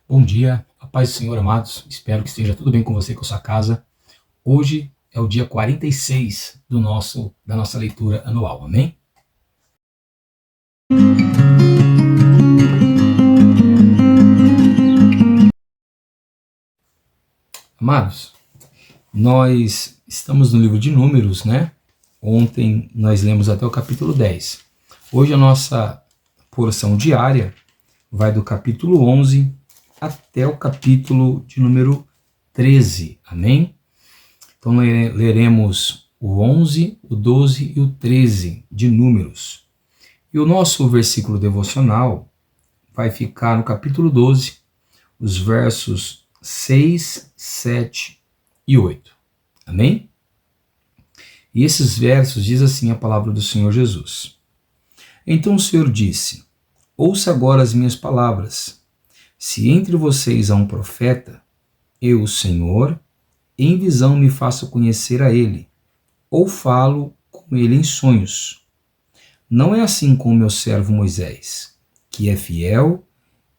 Bom dia, a paz do Senhor, amados. Espero que esteja tudo bem com você e com a sua casa. Hoje é o dia 46 da nossa leitura anual, amém? Amados, nós estamos no livro de Números, né? Ontem nós lemos até o capítulo 10. Hoje a nossa porção diária vai do capítulo 11 até o capítulo de número 13, amém? Então leremos o 11, o 12 e o 13 de Números. E o nosso versículo devocional vai ficar no capítulo 12, os versos 6, 7 e 8. Amém? E esses versos diz assim a palavra do Senhor Jesus. Então o Senhor disse: ouça agora as minhas palavras. Se entre vocês há um profeta, eu, o Senhor, em visão me faço conhecer a ele, ou falo com ele em sonhos. Não é assim com o meu servo Moisés, que é fiel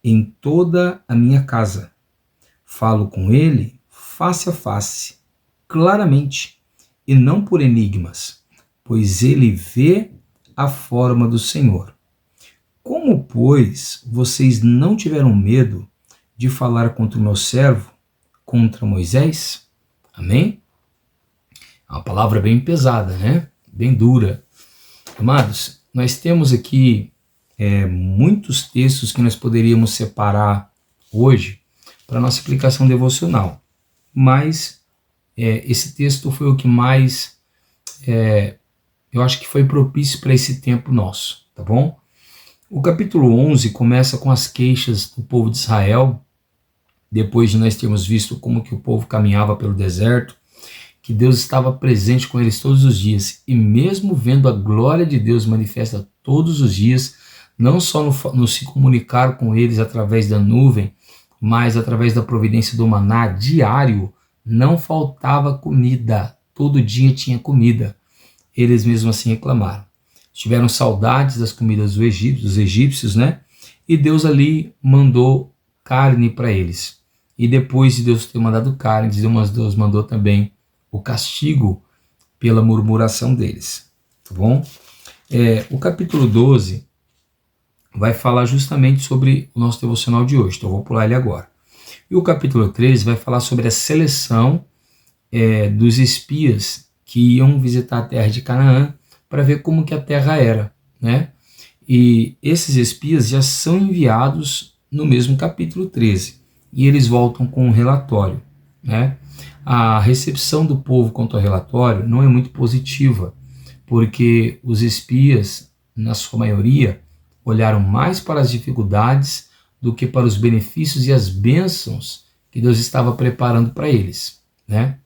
em toda a minha casa. Falo com ele face a face, claramente, e não por enigmas, pois ele vê a forma do Senhor. Como, pois, vocês não tiveram medo de falar contra o meu servo, contra Moisés? Amém? É uma palavra bem pesada, né? Bem dura. Amados, nós temos aqui muitos textos que nós poderíamos separar hoje para nossa aplicação devocional, mas esse texto foi o que mais eu acho que foi propício para esse tempo nosso, tá bom? O capítulo 11 começa com as queixas do povo de Israel, depois de nós termos visto como que o povo caminhava pelo deserto, que Deus estava presente com eles todos os dias, e mesmo vendo a glória de Deus manifesta todos os dias, não só no se comunicar com eles através da nuvem, mas através da providência do maná diário, não faltava comida, todo dia tinha comida. Eles mesmo assim reclamaram. Tiveram saudades das comidas dos egípcios, né? E Deus ali mandou carne para eles. E depois de Deus ter mandado carne, Deus mandou também o castigo pela murmuração deles, tá bom? O capítulo 12 vai falar justamente sobre o nosso devocional de hoje, então eu vou pular ele agora. E o capítulo 13 vai falar sobre a seleção dos espias que iam visitar a terra de Canaã para ver como que a terra era, né? E esses espias já são enviados no mesmo capítulo 13, e eles voltam com um relatório, né? A recepção do povo quanto ao relatório não é muito positiva, porque os espias, na sua maioria, olharam mais para as dificuldades do que para os benefícios e as bênçãos que Deus estava preparando para eles, né?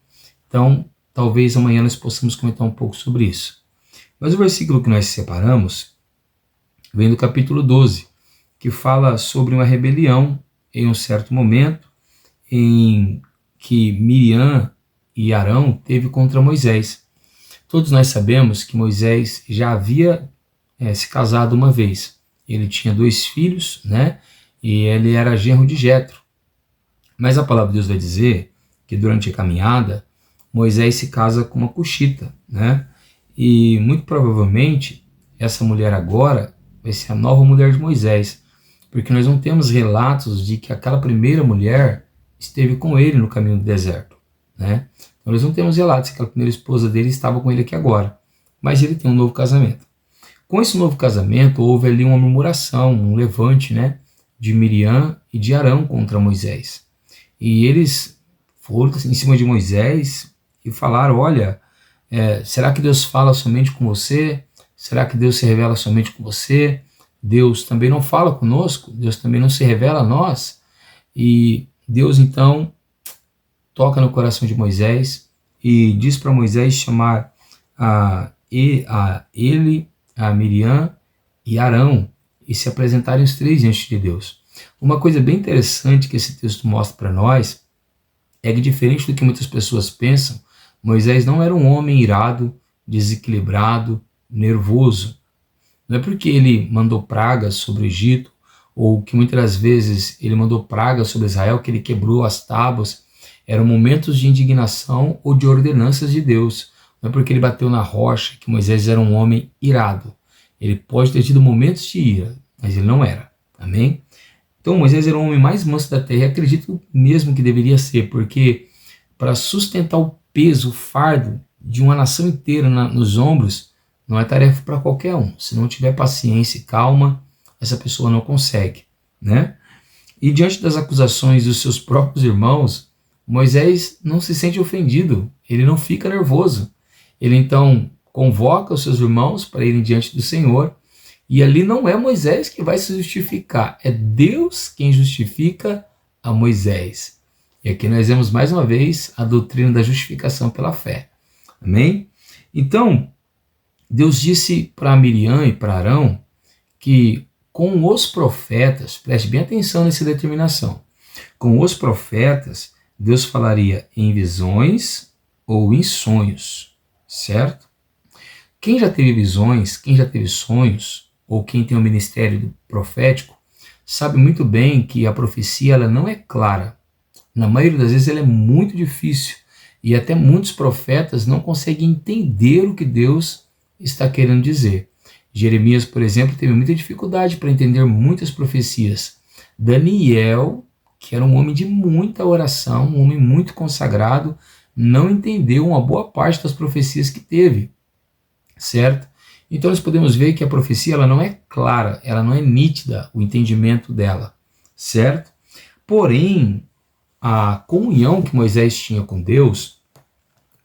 Então, talvez amanhã nós possamos comentar um pouco sobre isso. Mas o versículo que nós separamos vem do capítulo 12, que fala sobre uma rebelião em um certo momento, em que Miriam e Arão teve contra Moisés. Todos nós sabemos que Moisés já havia se casado uma vez. Ele tinha 2 filhos, né? E ele era genro de Jetro. Mas a palavra de Deus vai dizer que durante a caminhada, Moisés se casa com uma cuxita, né? E muito provavelmente essa mulher agora vai ser a nova mulher de Moisés, porque nós não temos relatos de que aquela primeira mulher esteve com ele no caminho do deserto, né? Então nós não temos relatos que aquela primeira esposa dele estava com ele aqui agora, mas ele tem um novo casamento. Com esse novo casamento houve ali uma murmuração, um levante, né, de Miriam e de Arão contra Moisés. E eles foram em cima de Moisés e falaram: olha, será que Deus fala somente com você? Será que Deus se revela somente com você? Deus também não fala conosco? Deus também não se revela a nós? E Deus então toca no coração de Moisés e diz para Moisés chamar ele, a Miriam e Arão e se apresentarem os 3 diante de Deus. Uma coisa bem interessante que esse texto mostra para nós é que, diferente do que muitas pessoas pensam, Moisés não era um homem irado, desequilibrado, nervoso. Não é porque ele mandou pragas sobre o Egito ou que muitas das vezes ele mandou praga sobre Israel, que ele quebrou as tábuas, eram momentos de indignação ou de ordenanças de Deus. Não é porque ele bateu na rocha que Moisés era um homem irado. Ele pode ter tido momentos de ira, mas ele não era. Amém? Então Moisés era o homem mais manso da terra, e acredito mesmo que deveria ser, porque para sustentar o peso, o fardo de uma nação inteira nos ombros, não é tarefa para qualquer um. Se não tiver paciência e calma, essa pessoa não consegue, né? E diante das acusações dos seus próprios irmãos, Moisés não se sente ofendido, ele não fica nervoso. Ele então convoca os seus irmãos para irem diante do Senhor, e ali não é Moisés que vai se justificar, é Deus quem justifica a Moisés. E aqui nós vemos mais uma vez a doutrina da justificação pela fé. Amém? Então, Deus disse para Miriam e para Arão que com os profetas, preste bem atenção nessa determinação, com os profetas, Deus falaria em visões ou em sonhos, certo? Quem já teve visões, quem já teve sonhos, ou quem tem o ministério profético, sabe muito bem que a profecia ela não é clara. Na maioria das vezes ela é muito difícil, e até muitos profetas não conseguem entender o que Deus está querendo dizer. Jeremias, por exemplo, teve muita dificuldade para entender muitas profecias. Daniel, que era um homem de muita oração, um homem muito consagrado, não entendeu uma boa parte das profecias que teve, certo? Então nós podemos ver que a profecia ela não é clara, ela não é nítida, o entendimento dela, certo? Porém, a comunhão que Moisés tinha com Deus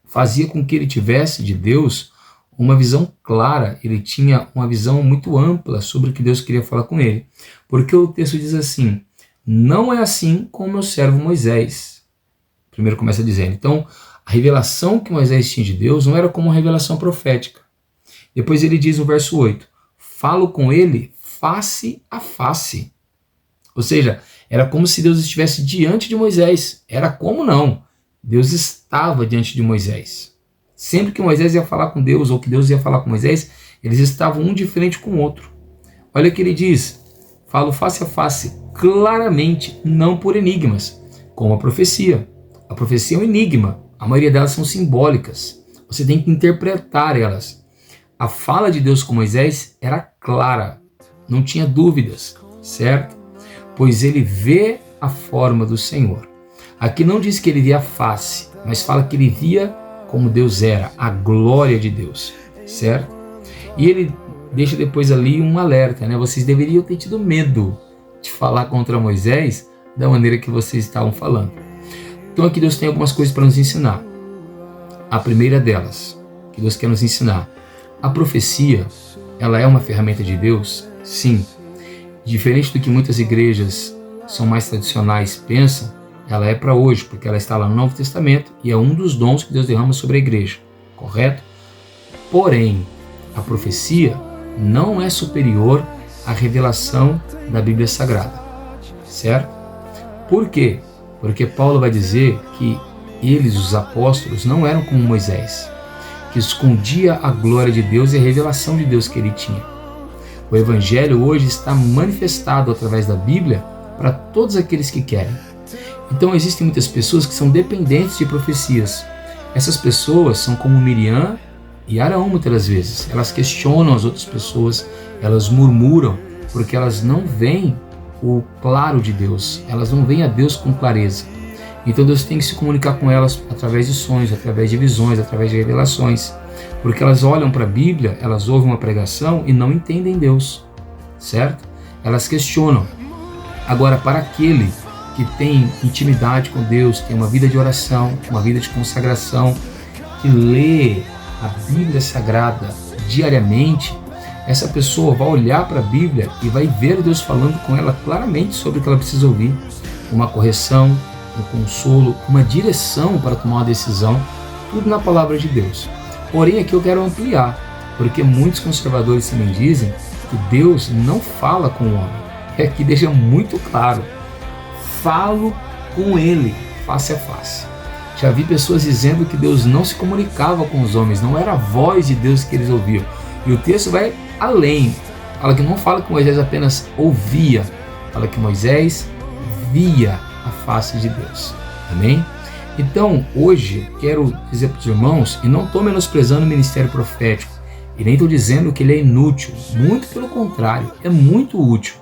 fazia com que ele tivesse de Deus uma visão clara, ele tinha uma visão muito ampla sobre o que Deus queria falar com ele. Porque o texto diz assim, não é assim com o meu servo Moisés. Primeiro começa dizendo, então, a revelação que Moisés tinha de Deus não era como uma revelação profética. Depois ele diz no verso 8, falo com ele face a face. Ou seja, era como se Deus estivesse diante de Moisés. Era como não? Deus estava diante de Moisés. Sempre que Moisés ia falar com Deus, ou que Deus ia falar com Moisés, eles estavam um de frente com o outro. Olha o que ele diz, falo face a face, claramente, não por enigmas, como a profecia. A profecia é um enigma, a maioria delas são simbólicas, você tem que interpretar elas. A fala de Deus com Moisés era clara, não tinha dúvidas, certo? Pois ele vê a forma do Senhor. Aqui não diz que ele via a face, mas fala que ele via como Deus era, a glória de Deus, certo? E ele deixa depois ali um alerta, né? Vocês deveriam ter tido medo de falar contra Moisés da maneira que vocês estavam falando. Então aqui Deus tem algumas coisas para nos ensinar. A primeira delas, que Deus quer nos ensinar, a profecia, ela é uma ferramenta de Deus? Sim. Diferente do que muitas igrejas são mais tradicionais pensam, ela é para hoje, porque ela está lá no Novo Testamento e é um dos dons que Deus derrama sobre a igreja, correto? Porém, a profecia não é superior à revelação da Bíblia Sagrada, certo? Por quê? Porque Paulo vai dizer que eles, os apóstolos, não eram como Moisés, que escondia a glória de Deus e a revelação de Deus que ele tinha. O Evangelho hoje está manifestado através da Bíblia para todos aqueles que querem. Então existem muitas pessoas que são dependentes de profecias. Essas pessoas são como Miriam e Arão muitas das vezes. Elas questionam as outras pessoas, elas murmuram, porque elas não veem o claro de Deus, elas não veem a Deus com clareza. Então Deus tem que se comunicar com elas através de sonhos, através de visões, através de revelações, porque elas olham para a Bíblia, elas ouvem uma pregação e não entendem Deus, certo? Elas questionam. Agora, para aquele que tem intimidade com Deus, tem uma vida de oração, uma vida de consagração, que lê a Bíblia Sagrada diariamente, essa pessoa vai olhar para a Bíblia e vai ver Deus falando com ela claramente sobre o que ela precisa ouvir, uma correção, um consolo, uma direção para tomar uma decisão, tudo na palavra de Deus. Porém, aqui eu quero ampliar, porque muitos conservadores também dizem que Deus não fala com o homem. E aqui deixa muito claro, falo com ele, face a face. Já vi pessoas dizendo que Deus não se comunicava com os homens, não era a voz de Deus que eles ouviam. E o texto vai além, fala que não fala que Moisés apenas ouvia, fala que Moisés via a face de Deus. Amém? Então, hoje, quero dizer para os irmãos, e não estou menosprezando o ministério profético, e nem estou dizendo que ele é inútil, muito pelo contrário, é muito útil.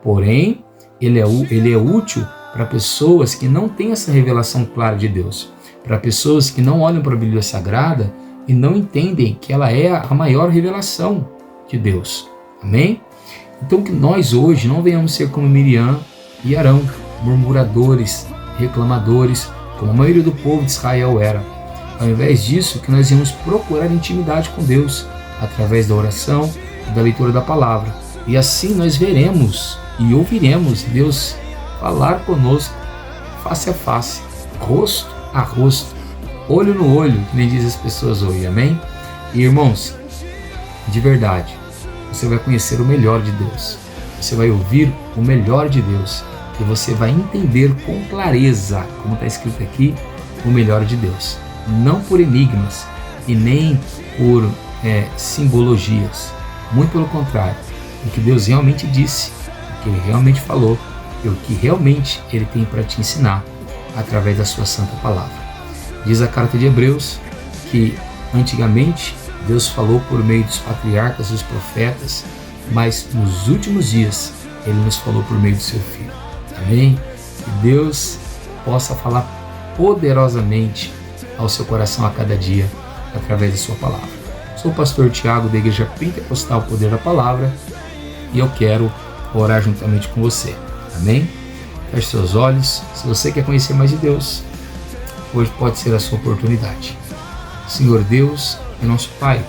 Porém, ele é útil para pessoas que não têm essa revelação clara de Deus, para pessoas que não olham para a Bíblia Sagrada e não entendem que ela é a maior revelação de Deus. Amém? Então que nós hoje não venhamos ser como Miriam e Arão, murmuradores, reclamadores, como a maioria do povo de Israel era. Ao invés disso, que nós íamos procurar intimidade com Deus, através da oração e da leitura da palavra. E assim nós veremos e ouviremos Deus falar conosco face a face, rosto a rosto, olho no olho, que nem diz as pessoas hoje, amém? E irmãos, de verdade, você vai conhecer o melhor de Deus, você vai ouvir o melhor de Deus, e você vai entender com clareza, como está escrito aqui, o melhor de Deus, não por enigmas e nem por simbologias, muito pelo contrário, o que Deus realmente disse, o que Ele realmente falou e o que realmente Ele tem para te ensinar através da sua santa palavra. Diz a carta de Hebreus que antigamente Deus falou por meio dos patriarcas e dos profetas, mas nos últimos dias Ele nos falou por meio do seu Filho. Amém? Que Deus possa falar poderosamente ao seu coração a cada dia através da sua palavra. Sou o pastor Tiago da Igreja Pentecostal Poder da Palavra e eu quero orar juntamente com você. Amém? Feche seus olhos. Se você quer conhecer mais de Deus, hoje pode ser a sua oportunidade. Senhor Deus e nosso Pai,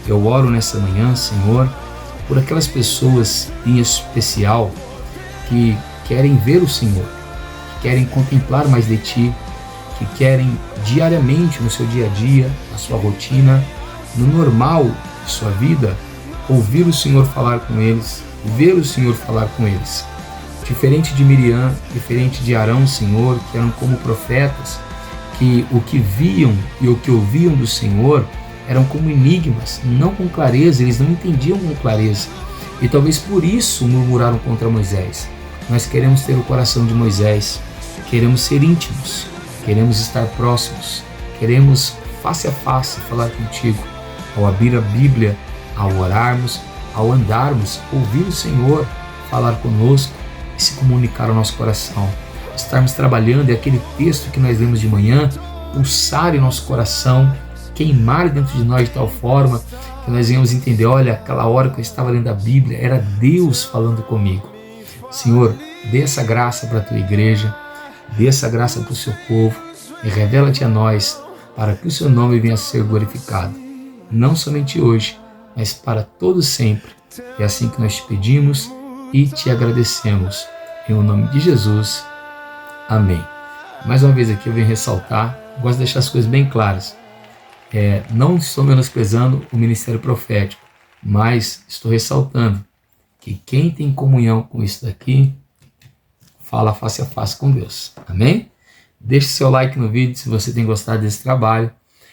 eu oro nessa manhã, Senhor, por aquelas pessoas em especial que querem ver o Senhor, que querem contemplar mais de Ti, que querem diariamente no seu dia a dia, na sua rotina, no normal de sua vida, ouvir o Senhor falar com eles, ver o Senhor falar com eles. Diferente de Miriam, diferente de Arão, Senhor, que eram como profetas, que o que viam e o que ouviam do Senhor eram como enigmas, não com clareza, eles não entendiam com clareza. E talvez por isso murmuraram contra Moisés. Nós queremos ter o coração de Moisés, queremos ser íntimos, queremos estar próximos, queremos face a face falar contigo, ao abrir a Bíblia, ao orarmos, ao andarmos, ouvir o Senhor falar conosco e se comunicar ao nosso coração. Estarmos trabalhando, é aquele texto que nós lemos de manhã, pulsar em nosso coração, queimar dentro de nós de tal forma que nós venhamos entender, olha, aquela hora que eu estava lendo a Bíblia, era Deus falando comigo. Senhor, dê essa graça para a tua igreja, dê essa graça para o seu povo e revela-te a nós para que o seu nome venha a ser glorificado, não somente hoje, mas para todos sempre. É assim que nós te pedimos e te agradecemos. Em nome de Jesus. Amém. Mais uma vez aqui eu venho ressaltar, gosto de deixar as coisas bem claras. Não estou menosprezando o ministério profético, mas estou ressaltando que quem tem comunhão com isso daqui, fala face a face com Deus. Amém? Deixe seu like no vídeo se você tem gostado desse trabalho.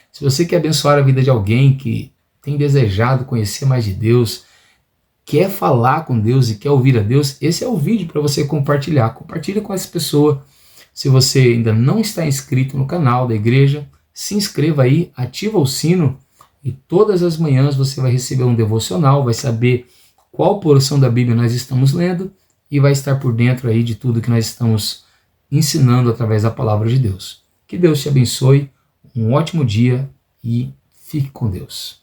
Se você quer abençoar a vida de alguém que tem desejado conhecer mais de Deus, quer falar com Deus e quer ouvir a Deus, esse é o vídeo para você compartilhar. Compartilha com essa pessoa. Se você ainda não está inscrito no canal da igreja, se inscreva aí, ativa o sino e todas as manhãs você vai receber um devocional, vai saber qual porção da Bíblia nós estamos lendo e vai estar por dentro aí de tudo que nós estamos ensinando através da palavra de Deus. Que Deus te abençoe, um ótimo dia e fique com Deus.